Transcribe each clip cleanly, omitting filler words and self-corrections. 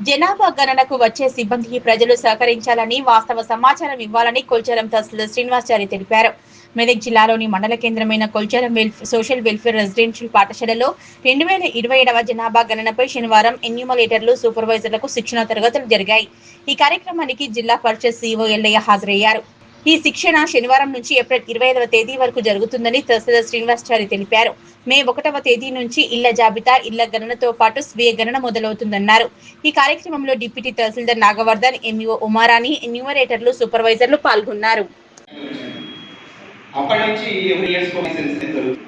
జనాభా గణనకు వచ్చే సిబ్బందికి ప్రజలు సహకరించాలని, వాస్తవ సమాచారం ఇవ్వాలని కొల్చారం తహసీల్దార్ శ్రీనివాసచారి తెలిపారు. మెదక్ జిల్లాలోని మండల కేంద్రమైన కొల్చారం సోషల్ వెల్ఫేర్ రెసిడెన్షియల్ పాఠశాలలో 2027వ జనాభా గణనపై శనివారం ఎన్యూమరేటర్లు, సూపర్వైజర్లకు శిక్షణ తరగతులు జరిగాయి. ఈ కార్యక్రమానికి జిల్లా పరిషత్ సీఈఓ ఎల్లయ్య హాజరయ్యారు. ఈ శిక్షణ శనివారం నుంచి ఏప్రిల్ 25వ తేదీ వరకు జరుగుతుందని తహసీల్దార్ శ్రీనివాసచారి తెలిపారు. మే 1వ తేదీ నుంచి ఇళ్ల జాబితా, ఇళ్ల గణనతో పాటు స్వీయ గణన మొదలవుతుందన్నారు. ఈ కార్యక్రమంలో డిప్యూటీ తహసీల్దార్ నాగవర్ధన్, ఎంఈఓ ఉమారాణి, ఎన్యూమరేటర్లు, సూపర్వైజర్లు పాల్గొన్నారు. అప్పటి నుంచి ఎవరి ఇయర్స్ కు సెన్సస్ జరుగుతుంది.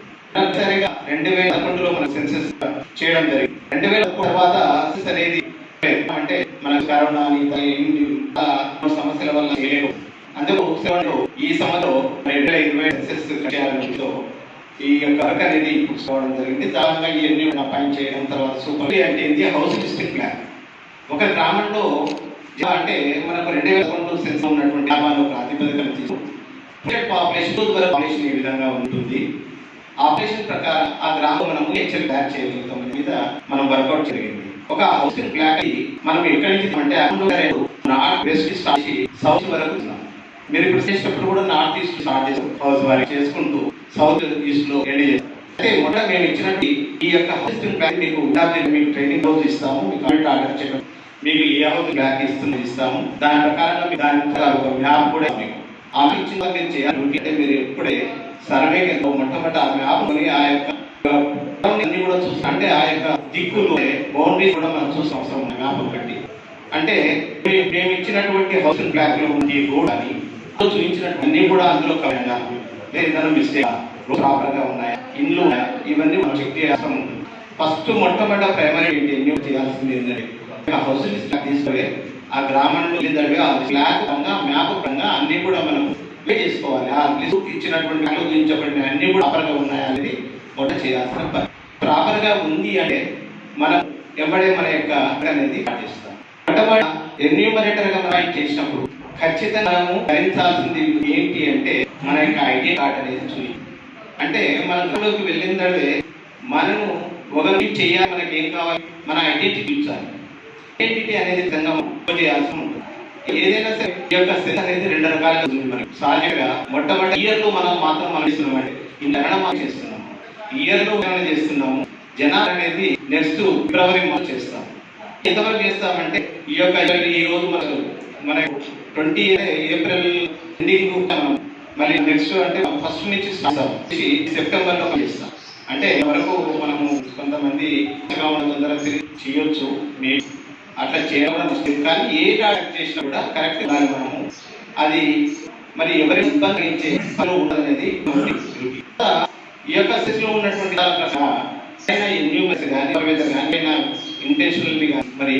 సరిగా 2011లో మన సెన్సస్ చేయడం జరిగింది. 2011 తర్వాత సెన్సస్ అనేది అంటే మన కరోనా సమస్యల వల్ల చేయలేదు. అందుకు ఈ సంవత్సరం 2020 సెన్సస్ చేయాలని ఈ యొక్క వర్క్ అనేది పుచ్చుకోవడం జరిగింది. దానిగా ఇవన్నీ అపాయింట్ చేయడం, తర్వాత సూపర్ అంటే ఇది హౌస్ డిస్ట్రిక్ట్ ప్లాన్. ఒక గ్రామంలో అంటే మనకు 2011 సెన్సస్ ఉన్నటువంటి గ్రామాల్లో ప్రాతిపదికన తీసుకుంటే పాపులేషన్ ఈ విధంగా ఉంటుంది. ఆపరేషన్ ప్రకారం ఆ గ్రామం మనము హెచ్ఎల్ తయారు చేయగలుగుతాం మీద మనం వర్కౌట్ జరిగింది. ఒక హౌసింగ్ ప్లాన్ మనం ఎక్కడి నుంచి అంటే నార్త్ వెస్ట్ స్టార్ట్ చేసి సౌత్ వరకు ఉన్నాం. మీరు ఇప్పుడు చేసేటప్పుడు కూడా నార్త్ ఈస్ట్ స్టార్ట్ చేస్తాం, హౌస్ వారికి చేసుకుంటూ సౌత్ ఈస్ట్ లో ఎండ్ చేస్తాం. అంటే మొదట మేము ఇచ్చినట్టు ఈ యొక్క హౌసింగ్ ప్లాన్ మీకు మీకు ట్రైనింగ్ హౌస్ ఇస్తాము, మీకు ఆర్డర్ చేయడం, మీకు ఏ హౌస్ ప్లాన్ ఇస్తాము. దాని ప్రకారంగా దాని ఒక మ్యాప్ కూడా మీకు ఆమె ఇచ్చిన మీరు చేయాలి. అంటే మీరు ఎప్పుడే సర్వే మొట్టమొదటి ఆ మ్యాప్ కొని ఆ యొక్క అన్ని కూడా చూస్తాం. అంటే ఆ యొక్క దిక్కులు బౌండరీస్ కూడా మనం చూసిన అవసరం ఉంది మ్యాప్ బట్టి. అంటే మేము ఇచ్చినటువంటి హౌసింగ్ ప్లాన్ లో ఉంది రోడ్ అని చూపించినట్టు అన్ని కూడా అందులో కరెక్ట్గా లేదా మిస్టేక్ ప్రాపర్ గా ఉన్నాయా, ఇండ్లు ఉన్నాయా, ఇవన్నీ మనం చెక్ చేయాల్సి ఉంటుంది. ఫస్ట్ మొట్టమొదటి ప్రైమరీ ఎన్ని చేయాల్సింది ఏంటంటే హౌసింగ్ తీసుకునే ఆ గ్రామంలో ఆ ఫ్లాగ్ పరంగా మ్యాప్ పరంగా అన్ని కూడా మనం పే చేసుకోవాలి. ఆ లిస్ట్ ఇచ్చినటువంటి చూపించబడిన అన్ని కూడా ప్రాపర్గా ఉన్నాయా అనేది మొదట చేయాల్సిన పని. ప్రాపర్ గా ఉంది అంటే మనం ఎవడే మన యొక్క అనేది పాటిస్తాం. మొట్టమొదటి ఎన్యూమరేటర్ గా మనం చేసినప్పుడు ఖచ్చితంగా మనము ధరించాల్సింది ఏంటి అంటే మన యొక్క ఐడి కార్డ్ అనేది చూసి, అంటే మన గృహలోకి వెళ్ళిందంటే మనము ఒకరి చేయాలి, మనకి ఏం కావాలి, మన ఐడెంటిటీ చూపించాలి. ఐడెంటిటీ అనేది విధంగా చేయాల్సి ఉంటుంది. ఏదైనా సరే ఈ యొక్క సెన్స్ అనేది 2 రకాలుగా ఉంది. మనకి సహజంగా మొట్టమొదటి ఇయర్ లో మనం చేస్తున్నామంటే ఈ గణన చేస్తున్నాము, ఇయర్ లో గణన చేస్తున్నాము. జనాలు అనేది నెక్స్ట్ ఫిబ్రవరి మంత్ చేస్తాం. ఎంతవరకు చేస్తామంటే ఈ యొక్క ఈ రోజు మన 20 ఏప్రిల్ ఎండింగ్ మనం మళ్ళీ నెక్స్ట్ అంటే ఫస్ట్ నుంచి సెప్టెంబర్ లో చేస్తాం. అంటే వరకు మనము కొంతమంది తొందరగా చేయొచ్చు, అట్లా చేయడం ఇష్టం. కానీ ఏ టార్గెట్ చేసినా కూడా కరెక్ట్ మనము అది మరి ఎవరి ఇబ్బంది ఉండదనేది ఈ యొక్క స్థితిలో ఉన్నటువంటి ఇంటెన్షనల్ మరి